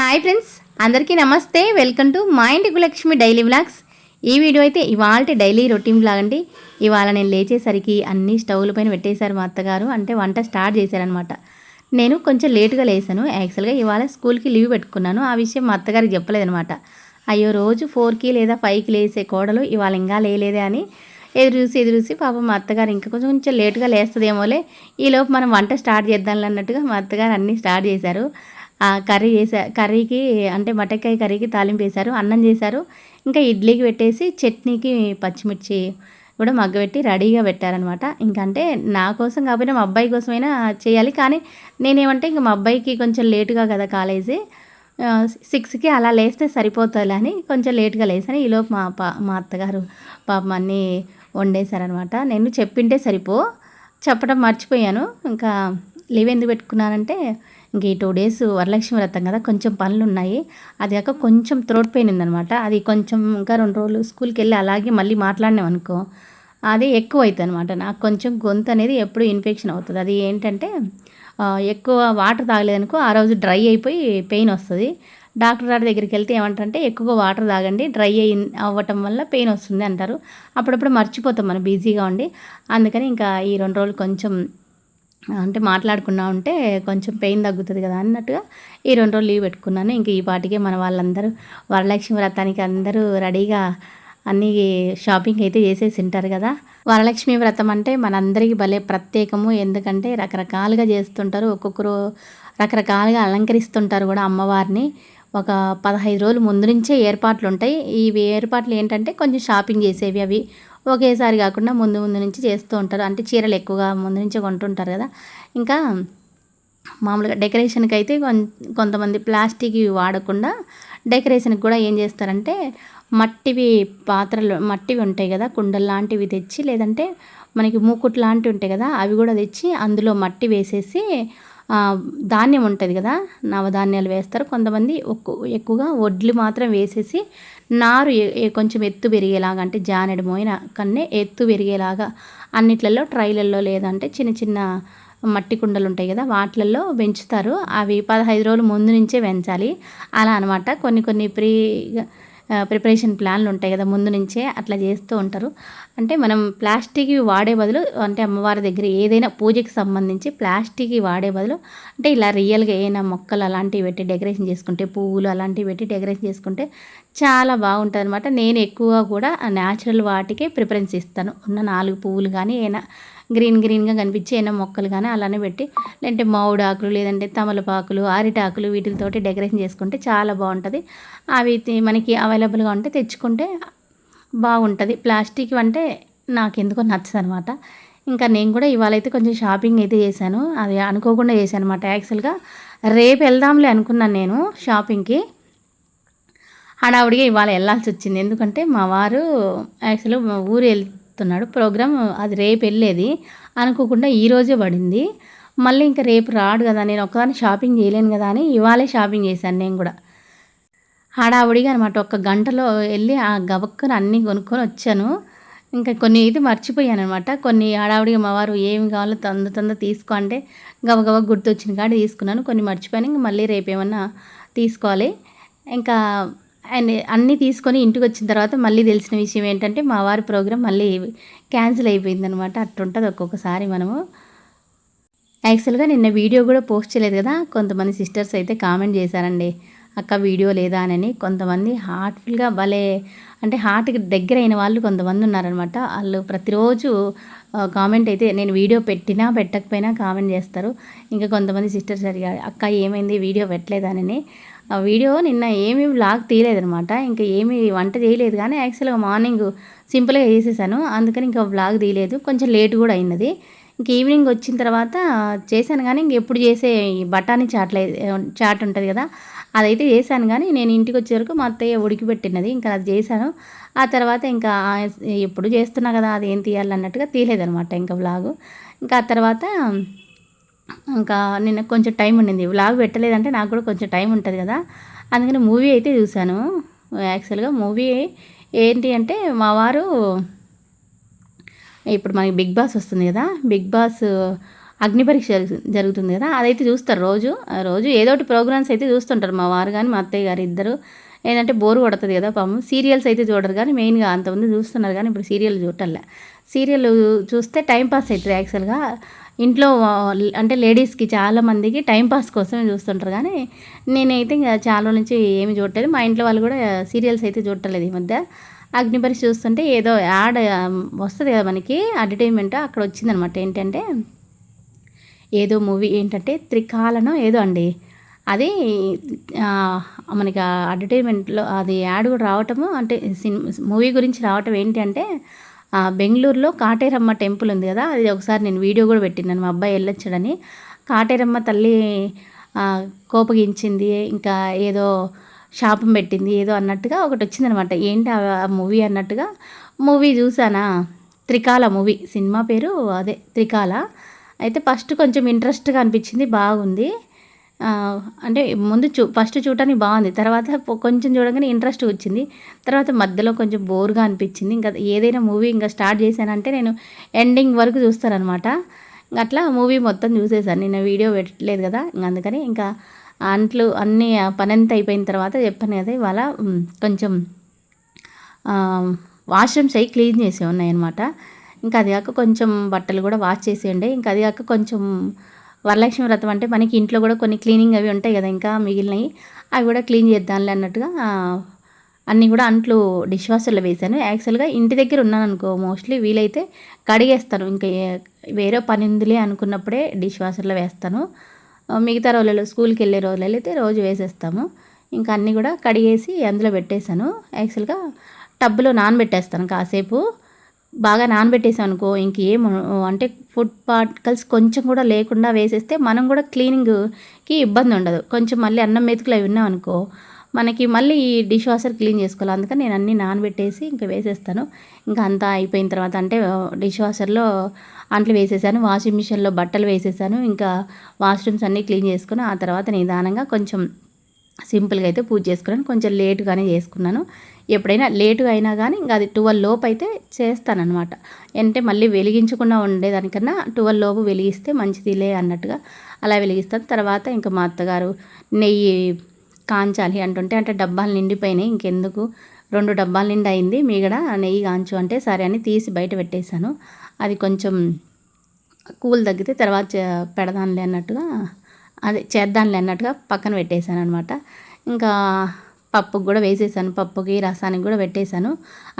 Hi friends, అందరికీ నమస్తే. Welcome to మా ఇంటి గులక్ష్మి డైలీ వ్లాగ్స్. ఈ వీడియో అయితే ఇవాళ డైలీ రొటీన్ వ్లాగ్ అండి. ఇవాళ నేను లేచేసరికి అన్ని స్టవ్ల పైన పెట్టేశారు మా అత్తగారు. అంటే వంట స్టార్ట్ చేశారనమాట. నేను కొంచెం లేటుగా లేసాను. యాక్చువల్గా ఇవాళ స్కూల్కి లీవ్ పెట్టుకున్నాను. ఆ విషయం మా అత్తగారికి చెప్పలేదనమాట. అయ్యో, రోజు 4కి లేదా 5కి లేసే కోడలు ఇవాళ ఇంకా లేలేదే అని ఎదురు చూసి పాపం మా అత్తగారు ఇంకా కొంచెం లేటుగా లేస్తుందేమోలే, ఈలోపు మనం వంట స్టార్ట్ చేద్దాం అన్నట్టుగా మా అత్తగారు అన్నీ స్టార్ట్ చేశారు. కర్రీకి అంటే మటక్కాయ కర్రీకి తాలింపు వేశారు, అన్నం చేశారు. ఇంకా ఇడ్లీకి పెట్టేసి చట్నీకి పచ్చిమిర్చి కూడా మగ్గబెట్టి రెడీగా పెట్టారనమాట. ఇంకంటే నా కోసం కాకపోయినా మా అబ్బాయి కోసమైనా చేయాలి. కానీ నేనేమంటే ఇంక మా అబ్బాయికి కొంచెం లేటుగా కదా కాలేజీ, 6కి అలా లేస్తే సరిపోతుంది అని కొంచెం లేట్గా లేసాను. ఈలోపు మా అత్తగారు పాపం అన్నీ వండేశారనమాట. నేను చెప్పింటే చెప్పడం మర్చిపోయాను. ఇంకా లీవ్ ఎందుకు పెట్టుకున్నానంటే ఇంక ఈ 2 డేస్ వరలక్ష్మి వ్రతం కదా, కొంచెం పనులు ఉన్నాయి. అది కాక కొంచెం థ్రోట్ పెయిన్ ఉందనమాట. అది కొంచెం ఇంకా 2 రోజులు స్కూల్కి వెళ్ళి అలాగే మళ్ళీ మాట్లాడినాం అనుకో, అది ఎక్కువ అవుతుంది అనమాట. నాకు కొంచెం గొంతు అనేది ఎప్పుడు ఇన్ఫెక్షన్ అవుతుంది. అది ఏంటంటే ఎక్కువ వాటర్ తాగలేదనుకో ఆ రోజు డ్రై అయిపోయి పెయిన్ వస్తుంది. డాక్టర్ గారి దగ్గరికి వెళ్తే ఏమంటారంటే ఎక్కువగా వాటర్ తాగండి, డ్రై అవ్వటం వల్ల పెయిన్ వస్తుంది అంటారు. అప్పుడప్పుడు మర్చిపోతాం మనం బిజీగా ఉండి. అందుకని ఇంకా ఈ 2 రోజులు కొంచెం అంటే మాట్లాడకుండా ఉంటే కొంచెం పెయిన్ తగ్గుతుంది కదా అన్నట్టుగా ఈ 2 రోజులు లీవ్ పెట్టుకున్నాను. ఇంక ఈ పాటికే మన వాళ్ళందరూ వరలక్ష్మి వ్రతానికి అందరూ రెడీగా అన్నీ షాపింగ్ అయితే చేసేసి ఉంటారు కదా. వరలక్ష్మి వ్రతం అంటే మనందరికీ భలే ప్రత్యేకము. ఎందుకంటే రకరకాలుగా చేస్తుంటారు, ఒక్కొక్కరు రకరకాలుగా అలంకరిస్తుంటారు కూడా అమ్మవారిని. ఒక 15 రోజులు ముందు నుంచే ఏర్పాట్లు ఉంటాయి. ఇవి ఏర్పాట్లు ఏంటంటే కొంచెం షాపింగ్ చేసేవి, అవి ఒకేసారి కాకుండా ముందు నుంచి చేస్తూ ఉంటారు. అంటే చీరలు ఎక్కువగా ముందు నుంచే కొంటుంటారు కదా. ఇంకా మామూలుగా డెకరేషన్కి అయితే కొంతమంది ప్లాస్టిక్ వాడకుండా డెకరేషన్కి కూడా ఏం చేస్తారంటే మట్టివి ఉంటాయి కదా, కుండలు లాంటివి తెచ్చి, లేదంటే మనకి మూకుట్ లాంటివి ఉంటాయి కదా, అవి కూడా తెచ్చి అందులో మట్టి వేసేసి ధాన్యం ఉంటుంది కదా, నవధాన్యాలు వేస్తారు. కొంతమంది ఎక్కువగా వడ్లు మాత్రం వేసేసి నారు కొంచెం ఎత్తు పెరిగేలాగా, అంటే జానెడు మోయిన కన్నే ఎత్తు పెరిగేలాగా అన్నిట్లలో ట్రైలల్లో లేదంటే చిన్న చిన్న మట్టి కుండలు ఉంటాయి కదా వాటిలలో పెంచుతారు. అవి 15 రోజులు ముందు నుంచే పెంచాలి అలా అనమాట. కొన్ని ప్రిపరేషన్ ప్లాన్లు ఉంటాయి కదా, ముందు నుంచే అట్లా చేస్తూ ఉంటారు. అంటే మనం ప్లాస్టిక్ వాడే బదులు, అంటే అమ్మవారి దగ్గర ఏదైనా పూజకి సంబంధించి ప్లాస్టిక్ వాడే బదులు అంటే ఇలా రియల్గా ఏమైనా మొక్కలు అలాంటివి పెట్టి డెకరేషన్ చేసుకుంటే, పువ్వులు అలాంటివి పెట్టి డెకరేషన్ చేసుకుంటే చాలా బాగుంటుంది అనమాట. నేను ఎక్కువగా కూడా న్యాచురల్ వాటికే ప్రిఫరెన్స్ ఇస్తాను. ఉన్న 4 పువ్వులు కానీ ఏమైనా గ్రీన్గా కనిపించే ఏమైనా మొక్కలు కానీ అలానే పెట్టి, లేదంటే మామిడాకులు, లేదంటే తమలపాకులు, అరిటాకులు వీటితోటి డెకరేషన్ చేసుకుంటే చాలా బాగుంటుంది. అవి మనకి అవైలబుల్గా ఉంటే తెచ్చుకుంటే బాగుంటుంది. ప్లాస్టిక్ అంటే నాకెందుకో నచ్చదు అనమాట. ఇంకా నేను కూడా ఇవాళ అయితే కొంచెం షాపింగ్ అయితే చేశాను. అది అనుకోకుండా చేశాను అనమాట. యాక్చువల్గా రేపు వెళ్దాంలే అనుకున్నాను నేను షాపింగ్కి. హడావుడిగా ఇవాళ వెళ్ళాల్సి వచ్చింది. ఎందుకంటే మా వారు యాక్చువల్గా మా ఊరు వెళ్తున్నాడు, ప్రోగ్రామ్ అది రేపు వెళ్ళేది. అనుకోకుండా ఈరోజే పడింది. మళ్ళీ ఇంకా రేపు రాడు కదా, నేను ఒక్కదాన్ని షాపింగ్ చేయలేను కదా అని ఇవాళే షాపింగ్ చేశాను నేను కూడా. హడావుడిగా అనమాట. 1 గంటలో వెళ్ళి ఆ గబక్కన అన్నీ కొనుక్కొని వచ్చాను. ఇంకా కొన్ని అయితే మర్చిపోయాను అనమాట. కొన్ని హడావుడిగా మా వారు ఏమి కావాలో తొందర తీసుకో అంటే గబగబా గుర్తొచ్చిన కాడ తీసుకున్నాను. కొన్ని మర్చిపోయాను. ఇంక మళ్ళీ రేపు ఏమన్నా తీసుకోవాలి. ఇంకా అన్నీ తీసుకొని ఇంటికి వచ్చిన తర్వాత మళ్ళీ తెలిసిన విషయం ఏంటంటే మా వారి ప్రోగ్రాం మళ్ళీ క్యాన్సిల్ అయిపోయిందనమాట. అట్లుంటుంది ఒక్కొక్కసారి మనము. యాక్చువల్గా నిన్న వీడియో కూడా పోస్ట్ చేయలేదు కదా, కొంతమంది సిస్టర్స్ అయితే కామెంట్ చేశారండి, అక్క వీడియో లేదా అని. కొంతమంది హార్ట్ఫుల్గా భలే, అంటే హార్ట్కి దగ్గర అయిన వాళ్ళు కొంతమంది ఉన్నారనమాట. వాళ్ళు ప్రతిరోజు కామెంట్ అయితే నేను వీడియో పెట్టినా పెట్టకపోయినా కామెంట్ చేస్తారు. ఇంకా కొంతమంది సిస్టర్స్ అడిగారు, అక్క ఏమైంది వీడియో పెట్టలేదని. ఆ వీడియో నిన్న ఏమీ వ్లాగ్ తీయలేదనమాట. ఇంకా ఏమీ వంట చేయలేదు, కానీ యాక్చువల్గా మార్నింగ్ సింపుల్గా చేసేసాను. అందుకని ఇంకా వ్లాగ్ తీయలేదు. కొంచెం లేట్ కూడా అయినది. ఇంక ఈవినింగ్ వచ్చిన తర్వాత చేశాను. కానీ ఇంకెప్పుడు చేసే ఈ బఠానీ చాట్ ఉంటుంది కదా, అదైతే చేశాను. కానీ నేను ఇంటికి వచ్చే వరకు మా అత్తయ్య ఉడికిపెట్టినది, ఇంకా అది చేశాను. ఆ తర్వాత ఇంకా ఎప్పుడు చేస్తున్నా కదా అది ఏం తీయాలన్నట్టుగా తీయలేదనమాట ఇంకా వ్లాగు. ఇంకా ఆ తర్వాత ఇంకా నిన్న కొంచెం టైం ఉండింది, వ్లాగ్ పెట్టలేదంటే నాకు కూడా కొంచెం టైం ఉంటుంది కదా, అందుకని మూవీ అయితే చూశాను. యాక్చువల్గా మూవీ ఏంటి అంటే మా వారు ఇప్పుడు మనకి బిగ్ బాస్ వస్తుంది కదా, బిగ్ బాస్ అగ్ని పరీక్ష జరుగుతుంది కదా, అదైతే చూస్తారు రోజు రోజు ఏదో ఒకటి ప్రోగ్రామ్స్ అయితే చూస్తుంటారు మా వారు కానీ మా అత్తయ్య గారు ఇద్దరు. ఏంటంటే బోరు కొడుతుంది కదా పాపం, సీరియల్స్ అయితే చూడరు కానీ మెయిన్గా అంతమంది చూస్తున్నారు కానీ ఇప్పుడు సీరియల్ చూడటంలే. సీరియల్ చూస్తే టైంపాస్ అవుతుంది యాక్చువల్గా. ఇంట్లో అంటే లేడీస్కి చాలామందికి టైంపాస్ కోసమే చూస్తుంటారు కానీ నేనైతే ఇంకా చాలా రోజుల నుంచి ఏమి చూడలేదు. మా ఇంట్లో వాళ్ళు కూడా సీరియల్స్ అయితే చూడలేదు ఈ మధ్య. అగ్ని పరీక్ష చూస్తుంటే ఏదో యాడ్ వస్తుంది కదా మనకి అడ్వర్టైజ్మెంట్, అక్కడ వచ్చిందనమాట. ఏంటంటే ఏదో మూవీ ఏంటంటే త్రికాలనో ఏదో అండి, అది మనకి అడ్వర్టైజ్మెంట్లో అది యాడ్ కూడా రావటము, అంటే మూవీ గురించి రావటం ఏంటి అంటే బెంగళూరులో కాటేరమ్మ టెంపుల్ ఉంది కదా, అది ఒకసారి నేను వీడియో కూడా పెట్టినాను, మా అబ్బాయి వెళ్ళొచ్చాడని. కాటేరమ్మ తల్లి కోపగించింది, ఇంకా ఏదో శాపం పెట్టింది ఏదో అన్నట్టుగా ఒకటి వచ్చిందనమాట. ఏంటి ఆ మూవీ అన్నట్టుగా మూవీ చూసానా, త్రికాల మూవీ, సినిమా పేరు అదే త్రికాల. అయితే ఫస్ట్ కొంచెం ఇంట్రెస్ట్గా అనిపించింది, బాగుంది. అంటే ముందు ఫస్ట్ చూడటానికి బాగుంది, తర్వాత కొంచెం చూడగానే ఇంట్రెస్ట్ వచ్చింది, తర్వాత మధ్యలో కొంచెం బోర్గా అనిపించింది. ఇంకా ఏదైనా మూవీ ఇంకా స్టార్ట్ చేశానంటే నేను ఎండింగ్ వరకు చూస్తానమాట. అట్లా మూవీ మొత్తం చూసేసాను. నిన్న వీడియో పెట్టలేదు కదా, అందుకని ఇంకా అంట్లు అన్నీ పనంతా అయిపోయిన తర్వాత చెప్పాను కదా, ఇవాళ కొంచెం వాష్రూమ్స్ అవి క్లీన్ చేసి ఉన్నాయన్నమాట. ఇంకా అది కాక కొంచెం బట్టలు కూడా వాష్ చేసి ఉండే. ఇంకా అది కాక కొంచెం వరలక్ష్మి వ్రతం అంటే మనకి ఇంట్లో కూడా కొన్ని క్లీనింగ్ అవి ఉంటాయి కదా, ఇంకా మిగిలినవి అవి కూడా క్లీన్ చేద్దాంలే అన్నట్టుగా అన్నీ కూడా అంట్లు డిష్ వాషర్లో వేశాను. యాక్చువల్గా ఇంటి దగ్గర ఉన్నాను అనుకో, మోస్ట్లీ వీలైతే కడిగేస్తాను, ఇంకా వేరే పని ఉందిలే అనుకున్నప్పుడే డిష్ వాషర్లో వేస్తాను. మిగతా రోజులలో స్కూల్కి వెళ్ళే రోజులలో అయితే రోజు వేసేస్తాము. ఇంకా అన్నీ కూడా కడిగేసి అందులో పెట్టేశాను. యాక్చువల్గా టబ్లో నానబెట్టేస్తాను కాసేపు, బాగా నానబెట్టేసాం అనుకో ఇంకేం అంటే ఫుడ్ పార్టికల్స్ కొంచెం కూడా లేకుండా వేసేస్తే మనం కూడా క్లీనింగ్కి ఇబ్బంది ఉండదు. కొంచెం మళ్ళీ అన్నం మెతుకులు అవి ఉన్నాం అనుకో మనకి మళ్ళీ ఈ డిష్ వాషర్ క్లీన్ చేసుకోవాలి. అందుకని నేను అన్నీ నానబెట్టేసి ఇంకా వేసేస్తాను. ఇంకా అంతా అయిపోయిన తర్వాత అంటే డిష్ వాషర్లో అంట్లు వేసేసాను, వాషింగ్ మిషన్లో బట్టలు వేసేసాను, ఇంకా వాష్రూమ్స్ అన్నీ క్లీన్ చేసుకుని ఆ తర్వాత నిదానంగా కొంచెం సింపుల్గా అయితే పూజ చేసుకున్నాను. కొంచెం లేటుగానే చేసుకున్నాను. ఎప్పుడైనా లేటుగా అయినా కానీ ఇంకా అది 12 లోపు అయితే చేస్తానన్నమాట. అంటే మళ్ళీ వెలిగించకుండా ఉండేదానికన్నా 12 లోపు వెలిగిస్తే మంచిదిలే అన్నట్టుగా అలా వెలిగిస్తాను. తర్వాత ఇంకా మా అత్తగారు నెయ్యి కాంచాలి అంటుంటే, అంటే డబ్బాలు నిండిపోయినాయి, ఇంకెందుకు 2 డబ్బాలు నిండి అయింది, మీగడ నెయ్యి కాంచు అంటే సరే అని తీసి బయట పెట్టేశాను. అది కొంచెం కూల్ తగ్గితే తర్వాత పెడదాంలే అన్నట్టుగా, అదే చేద్దాంలే అన్నట్టుగా పక్కన పెట్టేశాను అనమాట. ఇంకా పప్పుకు కూడా వేసేసాను, పప్పుకి రసానికి కూడా పెట్టేశాను.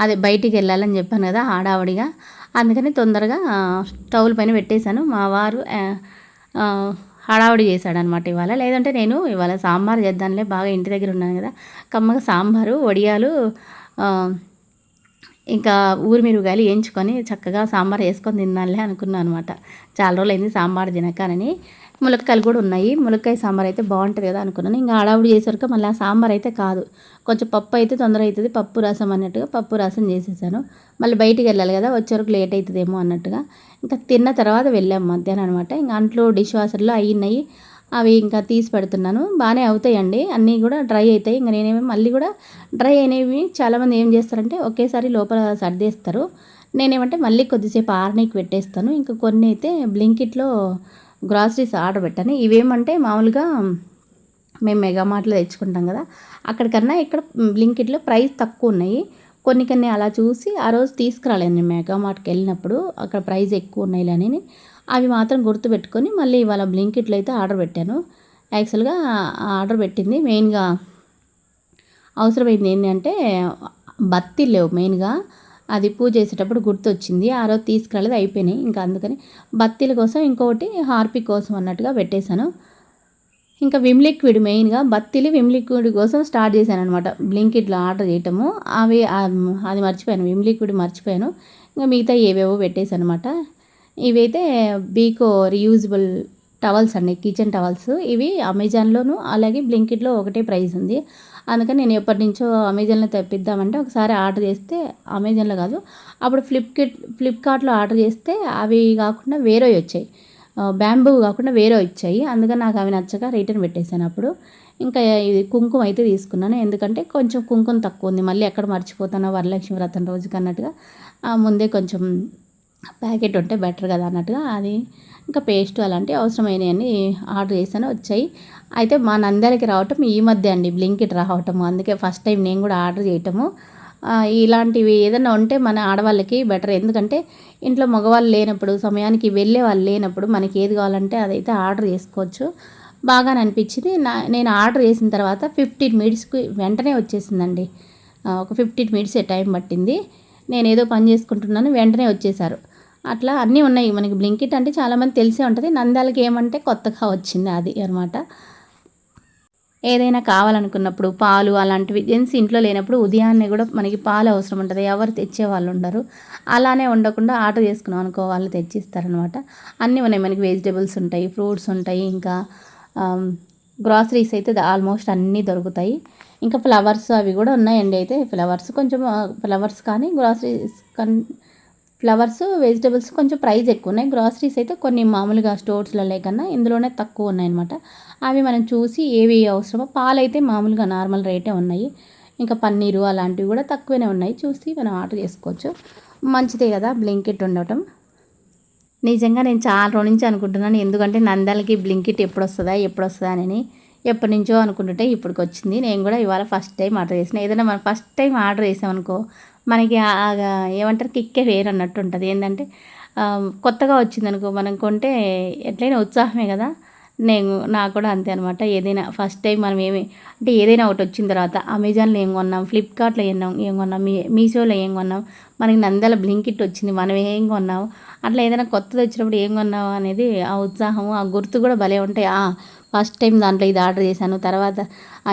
అదే బయటికి వెళ్ళాలని చెప్పాను కదా హడావుడిగా, అందుకని తొందరగా స్టవ్ల పైన పెట్టేశాను. మా వారు హడావుడి చేశాడనమాట ఇవాళ. లేదంటే నేను ఇవాళ సాంబార్ చేద్దాంలే, బాగా ఇంటి దగ్గర ఉన్నాను కదా, కమ్మగా సాంబారు వడియాలు ఇంకా ఊరిమిరపకాయలు వేయించుకొని చక్కగా సాంబార్ వేసుకొని తిన్నానులే అనుకున్నాను అనమాట. చాలా రోజులు అయింది సాంబార్ తినకనని. ములక్కాయలు కూడా ఉన్నాయి, ములక్కాయ సాంబార్ అయితే బాగుంటుంది కదా అనుకున్నాను. ఇంకా హడావుడి చేసరికి మళ్ళీ ఆ సాంబార్ అయితే కాదు, కొంచెం పప్పు అయితే తొందర అవుతుంది, పప్పు రసం అన్నట్టుగా పప్పు రసం చేసేసాను. మళ్ళీ బయటికి వెళ్ళాలి కదా, వచ్చేవరకు లేట్ అవుతుందేమో అన్నట్టుగా ఇంకా తిన్న తర్వాత వెళ్ళాము మధ్యాహ్నం అనమాట. ఇంకా అంట్లో డిష్ వాషర్లో అయినాయి, అవి ఇంకా తీసి పెడుతున్నాను. బాగానే అవుతాయండి, అన్నీ కూడా డ్రై అవుతాయి. ఇంకా నేనేమో మళ్ళీ కూడా డ్రై అయినవి చాలామంది ఏం చేస్తారంటే ఒకేసారి లోపల సర్దేస్తారు. నేనేమంటే మళ్ళీ కొద్దిసేపు ఆరనీకి పెట్టేస్తాను. ఇంకా కొన్ని అయితే బ్లింకిట్లో గ్రాసరీస్ ఆర్డర్ పెట్టాను. ఇవేమంటే మామూలుగా మేము మెగామార్ట్లో తెచ్చుకుంటాం కదా, అక్కడికన్నా ఇక్కడ బ్లింకిట్లో ప్రైస్ తక్కువ ఉన్నాయి. కొన్ని అలా చూసి ఆ రోజు తీసుకురాలేను నేను మెగామార్ట్కి వెళ్ళినప్పుడు, అక్కడ ప్రైస్ ఎక్కువ ఉన్నాయిలే అని అవి మాత్రం గుర్తుపెట్టుకొని మళ్ళీ ఇవాళ బ్లింకిట్లో అయితే ఆర్డర్ పెట్టాను. యాక్చువల్గా ఆర్డర్ పెట్టింది మెయిన్గా అవసరమైంది ఏంటంటే బత్తిలు లేవు మెయిన్గా, అది పూజ చేసేటప్పుడు గుర్తొచ్చింది, ఆ రోజు తీసుకురాలేదు అయిపోయినాయి. ఇంకా అందుకని బత్తిల కోసం ఇంకొకటి హార్పిక్ కోసం అన్నట్టుగా పెట్టేశాను. ఇంకా విమ్ లిక్విడ్ మెయిన్గా బత్తిలి విమ్ లిక్విడ్ కోసం స్టార్ట్ చేశాను అనమాట బ్లింకిట్లో ఆర్డర్ చేయటము. అది మర్చిపోయాను, విమ్ లిక్విడ్ మర్చిపోయాను. ఇంకా మిగతా ఏవేవో పెట్టేశాను అనమాట. ఇవైతే బీకో రీయూజబుల్ టవల్స్ అండి, కిచెన్ టవల్స్. ఇవి అమెజాన్లోను అలాగే బ్లింకిట్లో ఒకటే ప్రైస్ ఉంది. అందుకని నేను ఎప్పటి నుంచో అమెజాన్లో తెప్పిద్దామంటే ఒకసారి ఆర్డర్ చేస్తే, అమెజాన్లో కాదు అప్పుడు ఫ్లిప్కార్ట్లో ఆర్డర్ చేస్తే అవి కాకుండా వేరే వచ్చాయి, బ్యాంబూ కాకుండా వేరే వచ్చాయి. అందుకని నాకు అవి నచ్చక రిటర్న్ పెట్టేశాను. అప్పుడు ఇంకా ఇది కుంకుమ అయితే తీసుకున్నాను, ఎందుకంటే కొంచెం కుంకుమ తక్కువ ఉంది, మళ్ళీ ఎక్కడ మర్చిపోతానో వరలక్ష్మి వ్రతం రోజుకి అన్నట్టుగా ముందే కొంచెం ప్యాకెట్ ఉంటే బెటర్ కదా అన్నట్టుగా అది ఇంకా పేస్ట్ అలాంటివి అవసరమైనవన్నీ ఆర్డర్ చేశాను, వచ్చాయి. అయితే మా నంద్యాలకి రావటం ఈ మధ్య అండి బ్లింకిట్ రావటము, అందుకే ఫస్ట్ టైం నేను కూడా ఆర్డర్ చేయటము. ఇలాంటివి ఏదైనా ఉంటే మన ఆడవాళ్ళకి బెటర్. ఎందుకంటే ఇంట్లో మగవాళ్ళు లేనప్పుడు, సమయానికి వెళ్ళే వాళ్ళు లేనప్పుడు మనకి ఏది కావాలంటే అదైతే ఆర్డర్ చేసుకోవచ్చు. బాగానే అనిపించింది. నేను ఆర్డర్ చేసిన తర్వాత 15 మినిట్స్కి వెంటనే వచ్చేసిందండి. ఒక 15 మినిట్సే టైం పట్టింది. నేను ఏదో పని చేసుకుంటున్నాను, వెంటనే వచ్చేసారు. అట్లా అన్నీ ఉన్నాయి మనకి. బ్లింకిట్ అంటే చాలామంది తెలిసే ఉంటుంది. నంద్యాలకి ఏమంటే కొత్తగా వచ్చింది అది అనమాట. ఏదైనా కావాలనుకున్నప్పుడు పాలు అలాంటివి జెంట్స్ ఇంట్లో లేనప్పుడు ఉదయాన్నే కూడా మనకి పాలు అవసరం ఉంటుంది, ఎవరు తెచ్చే వాళ్ళు ఉండరు. అలానే ఉండకుండా ఆర్డర్ చేసుకున్నాం అనుకో, వాళ్ళు తెచ్చిస్తారనమాట. అన్నీ ఉన్నాయి మనకి. వెజిటేబుల్స్ ఉంటాయి, ఫ్రూట్స్ ఉంటాయి, ఇంకా గ్రాసరీస్ అయితే ఆల్మోస్ట్ అన్నీ దొరుకుతాయి. ఇంకా ఫ్లవర్స్ అవి కూడా ఉన్నాయండి. అయితే ఫ్లవర్స్ కానీ గ్రాసరీస్ ఫ్లవర్స్, వెజిటేబుల్స్ కొంచెం ప్రైస్ ఎక్కువ ఉన్నాయి. గ్రాసరీస్ అయితే కొన్ని మామూలుగా స్టోర్స్లలో కన్నా ఇందులోనే తక్కువ ఉన్నాయన్నమాట. అవి మనం చూసి ఏవి అవసరమో, పాలైతే మామూలుగా నార్మల్ రేటే ఉన్నాయి. ఇంకా పన్నీరు అలాంటివి కూడా తక్కువనే ఉన్నాయి. చూసి మనం ఆర్డర్ చేసుకోవచ్చు. మంచిదే కదా బ్లింకిట్ ఉండటం. నిజంగా నేను చాలా రోజుల నుంచి అనుకుంటున్నాను, ఎందుకంటే నంద్యాలకి బ్లింకిట్ ఎప్పుడు వస్తుందా అని ఎప్పటి నుంచో అనుకుంటుంటే ఇప్పటికి వచ్చింది. నేను కూడా ఇవాళ ఫస్ట్ టైం ఆర్డర్ చేసిన. ఏదైనా మనం ఫస్ట్ టైం ఆర్డర్ చేసామనుకో, మనకి ఏమంటారు, కిక్కే వేరు అన్నట్టు ఉంటుంది. ఏంటంటే కొత్తగా వచ్చిందనుకో, మనం కొంటే ఎట్లయినా ఉత్సాహమే కదా. నాకు కూడా అంతే అనమాట. ఏదైనా ఫస్ట్ టైం మనం అంటే ఏదైనా ఒకటి వచ్చిన తర్వాత అమెజాన్లో ఏం కొన్నాం, ఫ్లిప్కార్ట్లో ఏం కొన్నాం, మీషోలో ఏం కొన్నాం, మనకి నంద్యాల బ్లింకిట్ వచ్చింది, మనం ఏం కొన్నాం, అట్లా ఏదైనా కొత్తది వచ్చినప్పుడు ఏం కొన్నావు అనేది ఆ ఉత్సాహము, ఆ గుర్తు కూడా భలే ఉంటాయి. ఫస్ట్ టైం దాంట్లో ఇది ఆర్డర్ చేశాను, తర్వాత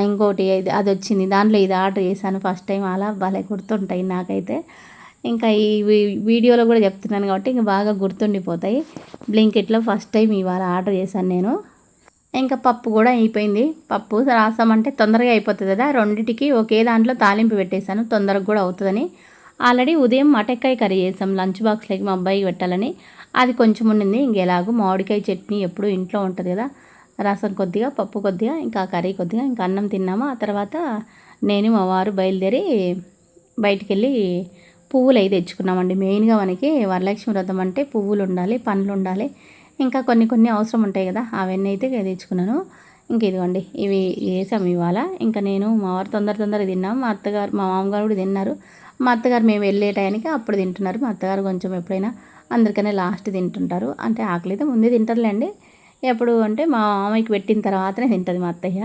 ఇంకోటి అది వచ్చింది, దాంట్లో ఇది ఆర్డర్ చేశాను ఫస్ట్ టైం, అలా భలే గుర్తుంటాయి నాకైతే. ఇంకా ఈ వీడియోలో కూడా చెప్తున్నాను కాబట్టి ఇంకా బాగా గుర్తుండిపోతాయి. బ్లింకిట్లో ఫస్ట్ టైం ఇవాళ ఆర్డర్ చేశాను నేను. ఇంకా పప్పు కూడా అయిపోయింది. పప్పు రసం అంటే తొందరగా అయిపోతుంది కదా, రెండింటికి ఒకే దాంట్లో తాలింపు పెట్టేశాను, తొందరగా కూడా అవుతుందని. ఆల్రెడీ ఉదయం మటక్కాయ కర్రీ చేసాం లంచ్ బాక్స్లోకి మా అబ్బాయికి పెట్టాలని. అది కొంచెం ఉండింది. ఇంకెలాగో మామిడికాయ చట్నీ ఎప్పుడు ఇంట్లో ఉంటుంది కదా, రసం కొద్దిగా, పప్పు కొద్దిగా, ఇంకా కర్రీ కొద్దిగా, ఇంకా అన్నం తిన్నాము. ఆ తర్వాత నేను మా వారు బయలుదేరి బయటికి వెళ్ళి పువ్వులు అయితే తెచ్చుకున్నామండి. మెయిన్గా మనకి వరలక్ష్మి వ్రతం అంటే పువ్వులు ఉండాలి, పండ్లు ఉండాలి, ఇంకా కొన్ని అవసరం ఉంటాయి కదా, అవన్నీ అయితే తెచ్చుకున్నాను. ఇంక ఇదిగోండి ఇవి వేసాము ఇవాళ. ఇంకా నేను మా వారు తొందరగా తిన్నాము. మా అత్తగారు మా మామగారు కూడా తిన్నారు. మా అత్తగారు మేము వెళ్ళే టైంకి అప్పుడు తింటున్నారు. మా అత్తగారు కొంచెం ఎప్పుడైనా అందరికనే లాస్ట్ తింటుంటారు. అంటే ఆకలి అయితే ముందే తింటారులేండి. ఎప్పుడు అంటే మా మామయ్యకి పెట్టిన తర్వాతనే తింటుంది మా అత్తయ్య.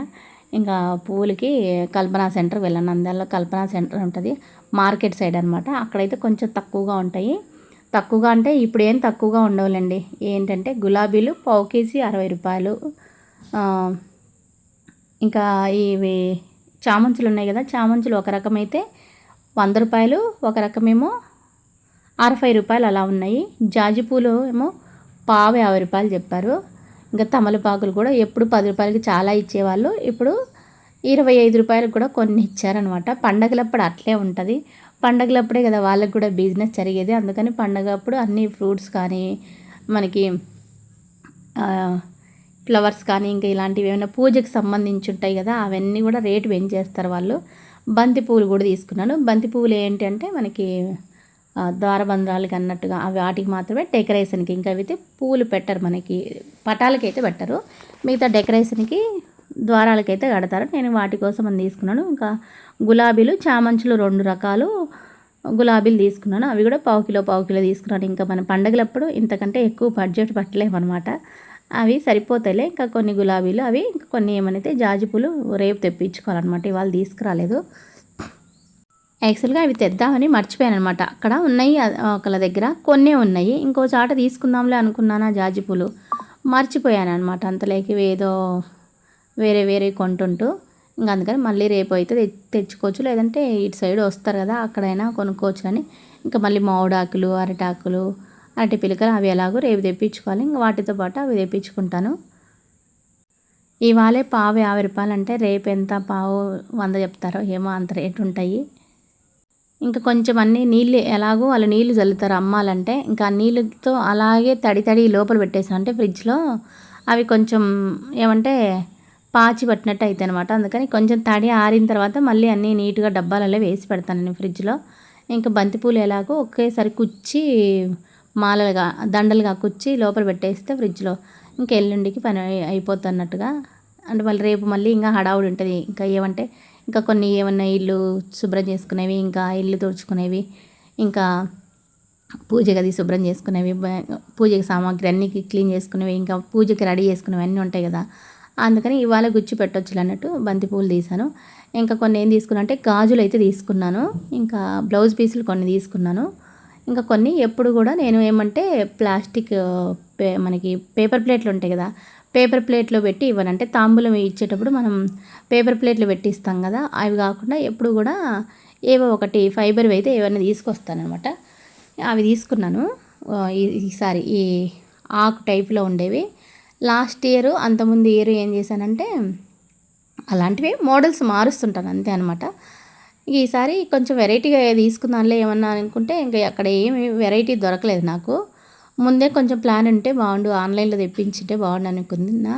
ఇంకా పూలకి కల్పనా సెంటర్ వెళ్ళాను. నంద్యాలలో కల్పనా సెంటర్ ఉంటుంది, మార్కెట్ సైడ్ అనమాట. అక్కడైతే కొంచెం తక్కువగా ఉంటాయి. తక్కువగా అంటే ఇప్పుడు ఏం తక్కువగా ఉండవులేండి. ఏంటంటే గులాబీలు పావు కేజీ 60 రూపాయలు. ఇంకా ఇవి చామంతులు ఉన్నాయి కదా, చామంతులు ఒక రకం అయితే 100 రూపాయలు, ఒక రకమేమో 60 రూపాయలు అలా ఉన్నాయి. జాజి పూలు ఏమో పావు 50 రూపాయలు చెప్పారు. ఇంకా తమలపాకులు కూడా ఎప్పుడు 10 రూపాయలకి చాలా ఇచ్చేవాళ్ళు, ఇప్పుడు 25 రూపాయలకు కూడా కొన్ని ఇచ్చారనమాట. పండగలప్పుడు అట్లే ఉంటుంది. పండగలప్పుడే కదా వాళ్ళకి కూడా బిజినెస్ జరిగేది. అందుకని పండగప్పుడు అన్ని ఫ్రూట్స్ కానీ, మనకి ఫ్లవర్స్ కానీ, ఇంకా ఇలాంటివి ఏమైనా పూజకి సంబంధించి ఉంటాయి కదా, అవన్నీ కూడా రేటు పెంచేస్తారు వాళ్ళు. బంతి పువ్వులు కూడా తీసుకున్నాను. బంతి పువ్వులు ఏంటి అంటే మనకి ద్వారబంధాలకి అన్నట్టుగా అవి వాటికి మాత్రమే, డెకరేషన్కి. ఇంకా అయితే పూలు పెట్టరు మనకి, పటాలకి అయితే పెట్టరు. మిగతా డెకరేషన్కి ద్వారాలకైతే కడతారు. నేను వాటి కోసం అని తీసుకున్నాను. ఇంకా గులాబీలు, చామంతులు 2 రకాలు గులాబీలు తీసుకున్నాను. అవి కూడా పావు కిలో తీసుకున్నాను. ఇంకా మన పండగలప్పుడు ఇంతకంటే ఎక్కువ బడ్జెట్ పట్టలేమన్నమాట. అవి సరిపోతాయిలే. ఇంకా కొన్ని గులాబీలు అవి, ఇంకా కొన్ని ఏమైతే జాజి పూలు రేపు తెప్పించుకోవాలన్నమాట, ఇవాళ తీసుకురాలేదు. యాక్చువల్గా అవి తెద్దామని మర్చిపోయాను అనమాట. అక్కడ ఉన్నాయి ఒకళ్ళ దగ్గర కొన్నే ఉన్నాయి, ఇంకో చాట తీసుకుందాంలే అనుకున్నాను ఆ జాజి పూలు, మర్చిపోయాను అనమాట. అంతలోకి ఏదో వేరే కొంటుంటూ. ఇంకా అందుకని మళ్ళీ రేపు అయితే తెచ్చుకోవచ్చు, లేదంటే ఇటు సైడ్ వస్తారు కదా అక్కడైనా కొనుక్కోవచ్చు అని. ఇంకా మళ్ళీ మామిడాకులు, అరటాకులు, అరటి పిలకలు అవి ఎలాగో రేపు తెప్పించుకోవాలి. ఇంకా వాటితో పాటు అవి తెప్పించుకుంటాను. ఇవాళే పావు 50 రూపాయలు అంటే రేపు ఎంత పావు 100 చెప్తారో ఏమో, అంత రేటు ఉంటాయి. ఇంకా కొంచెం అన్నీ నీళ్ళు ఎలాగో వాళ్ళు నీళ్లు చల్లుతారు అమ్మాలంటే, ఇంకా నీళ్ళతో అలాగే తడి లోపల పెట్టేసాను అంటే ఫ్రిడ్జ్లో, అవి కొంచెం ఏమంటే పాచి పట్టినట్టు అయితే అనమాట. అందుకని కొంచెం తడి ఆరిన తర్వాత మళ్ళీ అన్నీ నీట్గా డబ్బాలలో వేసి పెడతాను నేను ఫ్రిడ్జ్లో. ఇంకా బంతిపూలు ఎలాగో ఒకేసారి కుచ్చి మాలలుగా దండలుగా కుచ్చి లోపల పెట్టేస్తే ఫ్రిడ్జ్లో ఇంకా ఎల్లుండికి పని అయిపోతున్నట్టుగా. అంటే మళ్ళీ రేపు మళ్ళీ ఇంకా హడావుడి ఉంటుంది. ఇంకా ఏమంటే ఇంకా కొన్ని ఏమన్నా ఇల్లు శుభ్రం చేసుకునేవి, ఇంకా ఇల్లు తుడుచుకునేవి, ఇంకా పూజ గది శుభ్రం చేసుకునేవి, పూజకి సామాగ్రి అన్నీ క్లీన్ చేసుకునేవి, ఇంకా పూజకి రెడీ చేసుకునేవి అన్నీ ఉంటాయి కదా. అందుకని ఇవాళ గుచ్చి పెట్టొచ్చు అన్నట్టు బంతిపూలు తీసాను. ఇంకా కొన్ని ఏం తీసుకున్నా అంటే గాజులు అయితే తీసుకున్నాను, ఇంకా బ్లౌజ్ పీసులు కొన్ని తీసుకున్నాను. ఇంకా కొన్ని ఎప్పుడు కూడా నేను ఏమంటే ప్లాస్టిక్ మనకి పేపర్ ప్లేట్లు ఉంటాయి కదా, పేపర్ ప్లేట్లో పెట్టి ఇవ్వనంటే తాంబూలం ఇచ్చేటప్పుడు మనం పేపర్ ప్లేట్లు పెట్టి ఇస్తాం కదా, అవి కాకుండా ఎప్పుడు కూడా ఏవో ఒకటి ఫైబర్వి అయితే ఏమైనా తీసుకొస్తానమాట. అవి తీసుకున్నాను ఈసారి. ఈ ఆకు టైప్లో ఉండేవి. లాస్ట్ ఇయర్ అంతకుముందు ఇయర్ ఏం చేశానంటే అలాంటివి మోడల్స్ మారుస్తుంటాను అంతే అనమాట. ఈసారి కొంచెం వెరైటీగా తీసుకుందాంలే ఏమన్నా అనుకుంటే ఇంకా అక్కడ ఏమి వెరైటీ దొరకలేదు నాకు. ముందే కొంచెం ప్లాన్ ఉంటే బాగుండు, ఆన్లైన్లో తెప్పించుంటే బాగుండు అనుకున్నా.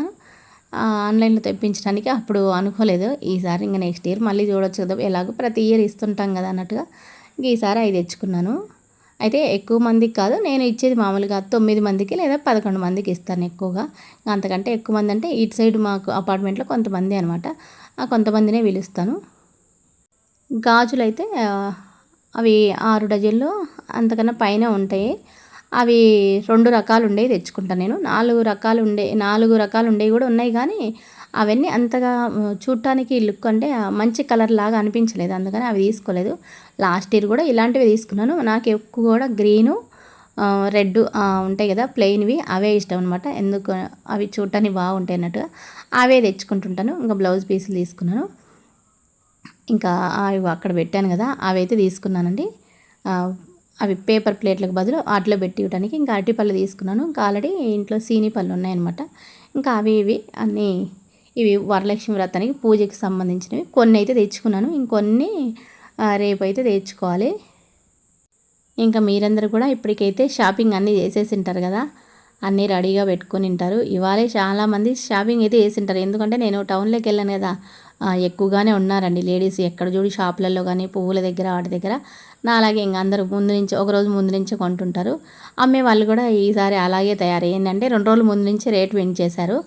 ఆన్లైన్లో తెప్పించడానికి అప్పుడు అనుకోలేదు. ఈసారి ఇంకా నెక్స్ట్ ఇయర్ మళ్ళీ చూడొచ్చు కదా, ఎలాగో ప్రతి ఇయర్ ఇస్తుంటాం కదా అన్నట్టుగా ఈసారి అవి తెచ్చుకున్నాను. అయితే ఎక్కువ మందికి కాదు, నేను ఇచ్చేది మామూలుగా 9 మందికి లేదా 11 మందికి ఇస్తాను ఎక్కువగా. అంతకంటే ఎక్కువ మంది అంటే ఇటు సైడ్ మాకు అపార్ట్మెంట్లో కొంతమంది అనమాట, ఆ కొంతమందినే పిలుస్తాను. గాజులు అయితే అవి 6 డజన్లు అంతకన్నా పైన ఉంటాయి. అవి 2 రకాలు ఉండేవి తెచ్చుకుంటాను నేను. 4 రకాలు ఉండేవి కూడా ఉన్నాయి, కానీ అవన్నీ అంతగా చూడటానికి లుక్ అంటే మంచి కలర్ లాగా అనిపించలేదు, అందుకని అవి తీసుకోలేదు. లాస్ట్ ఇయర్ కూడా ఇలాంటివి తీసుకున్నాను. నాకు ఎక్కువ కూడా గ్రీను రెడ్ ఉంటాయి కదా ప్లెయిన్వి, అవే ఇష్టం అనమాట. ఎందుకు అవి చూడటానికి బాగుంటాయి అన్నట్టుగా అవే తెచ్చుకుంటుంటాను. ఇంకా బ్లౌజ్ పీసులు తీసుకున్నాను, ఇంకా అవి అక్కడ పెట్టాను కదా అవి అయితే తీసుకున్నానండి. అవి పేపర్ ప్లేట్లకు బదులు వాటిలో పెట్టి ఇవ్వడానికి. ఇంకా అరటిపళ్ళు తీసుకున్నాను, ఇంకా ఆల్రెడీ ఇంట్లో సీని పళ్ళు ఉన్నాయన్నమాట. ఇంకా అవి ఇవి అన్నీ ఇవి వరలక్ష్మి వ్రతానికి పూజకి సంబంధించినవి కొన్ని అయితే తెచ్చుకున్నాను, ఇంకొన్ని రేపైతే తెచ్చుకోవాలి. ఇంకా మీరందరూ కూడా ఇప్పటికైతే షాపింగ్ అన్నీ చేసేసి ఉంటారు కదా, అన్నీ రెడీగా పెట్టుకొని ఉంటారు. ఇవాళే చాలామంది షాపింగ్ అయితే చేసి ఉంటారు, ఎందుకంటే నేను టౌన్లోకి వెళ్ళాను కదా, ఎక్కువగానే ఉన్నారండి లేడీస్. ఎక్కడ చూడు షాపులలో కానీ పువ్వుల దగ్గర వాటి దగ్గర నా అలాగే ఇంకా అందరూ ముందు నుంచి ఒకరోజు ముందు నుంచే కొంటుంటారు. అమ్మే వాళ్ళు కూడా ఈసారి అలాగే తయారయ్యిందంటే 2 రోజుల ముందు నుంచి రేటు పెంచేశారు.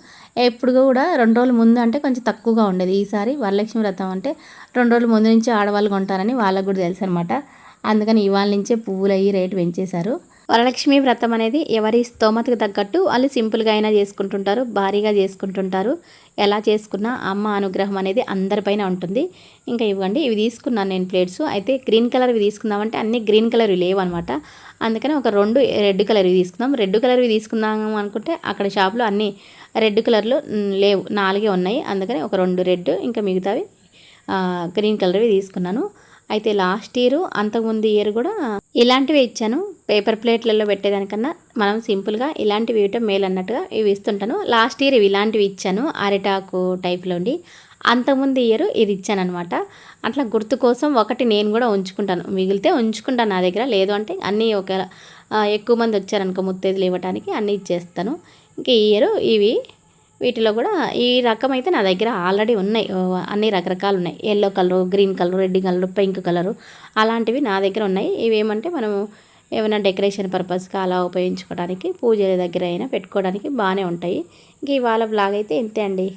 ఎప్పుడు కూడా 2 రోజుల ముందు అంటే కొంచెం తక్కువగా ఉండేది. ఈసారి వరలక్ష్మి వ్రతం అంటే 2 రోజుల ముందు నుంచి ఆడవాళ్ళు కొంటారని వాళ్ళకు కూడా తెలుసు అనమాట. అందుకని ఇవాళ నుంచే పువ్వులు అయ్యి రేటు పెంచేశారు. వరలక్ష్మి వ్రతం అనేది ఎవరి స్తోమతకు తగ్గట్టు వాళ్ళు సింపుల్గా అయినా చేసుకుంటుంటారు, భారీగా చేసుకుంటుంటారు. ఎలా చేసుకున్నా అమ్మ అనుగ్రహం అనేది అందరిపైన ఉంటుంది. ఇంకా ఇవ్వండి, ఇవి తీసుకున్నాను నేను ప్లేట్స్. అయితే గ్రీన్ కలర్వి తీసుకుందామంటే అన్నీ గ్రీన్ కలర్వి లేవు అనమాట. అందుకని ఒక 2 రెడ్ కలర్వి తీసుకుందాం. రెడ్ కలర్వి తీసుకుందాం అనుకుంటే అక్కడ షాప్లో అన్నీ రెడ్ కలర్లు లేవు, 4 ఉన్నాయి. అందుకని ఒక 2 రెడ్, ఇంకా మిగతావి గ్రీన్ కలర్వి తీసుకున్నాను. అయితే లాస్ట్ ఇయర్ అంతకుముందు ఇయర్ కూడా ఇలాంటివి ఇచ్చాను. పేపర్ ప్లేట్లలో పెట్టేదానికన్నా మనం సింపుల్గా ఇలాంటివి ఇవ్వటం మేలు అన్నట్టుగా ఇవి ఇస్తుంటాను. లాస్ట్ ఇయర్ ఇవి ఇలాంటివి ఇచ్చాను, అరిటాకు టైప్లో ఉండి. అంతకుముందు ఇయర్ ఇది ఇచ్చాను అనమాట. అట్లా గుర్తు కోసం ఒకటి నేను కూడా ఉంచుకుంటాను, మిగిలితే ఉంచుకుంటాను నా దగ్గర. లేదు అంటే అన్నీ ఒకవేళ ఎక్కువ మంది వచ్చారనుకో ముత్తైదులు ఇవ్వడానికి అన్నీ ఇచ్చేస్తాను. ఇంక ఈ ఇయర్ ఇవి వీటిలో కూడా ఈ రకం అయితే నా దగ్గర ఆల్రెడీ ఉన్నాయి, అన్ని రకరకాలు ఉన్నాయి. Yellow colour, green colour, red colour, pink colour అలాంటివి నా దగ్గర ఉన్నాయి. ఇవేమంటే మనము ఏమైనా డెకరేషన్ పర్పస్గా అలా ఉపయోగించుకోవడానికి, పూజల దగ్గర అయినా పెట్టుకోవడానికి బాగానే ఉంటాయి. ఇంక ఇవాళ బ్లాగ్ అయితే ఇంతే అండి.